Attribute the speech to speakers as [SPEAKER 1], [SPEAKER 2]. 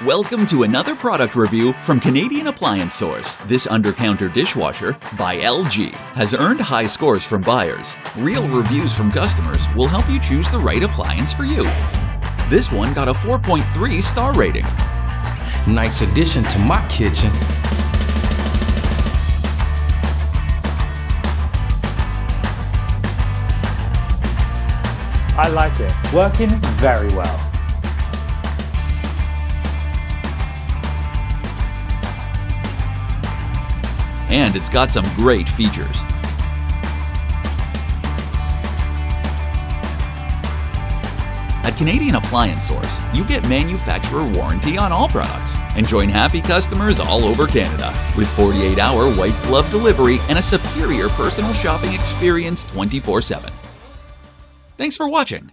[SPEAKER 1] Welcome to another product review from Canadian Appliance Source. This Undercounter Dishwasher by LG has earned high scores from buyers. Real reviews from customers will help you choose the right appliance for you. This one got a 4.3 star rating.
[SPEAKER 2] Nice addition to my kitchen.
[SPEAKER 3] I like it. Working very well.
[SPEAKER 1] And it's got some great features. At Canadian Appliance Source, you get manufacturer warranty on all products and join happy customers all over Canada with 48-hour white glove delivery and a superior personal shopping experience 24/7. Thanks for watching.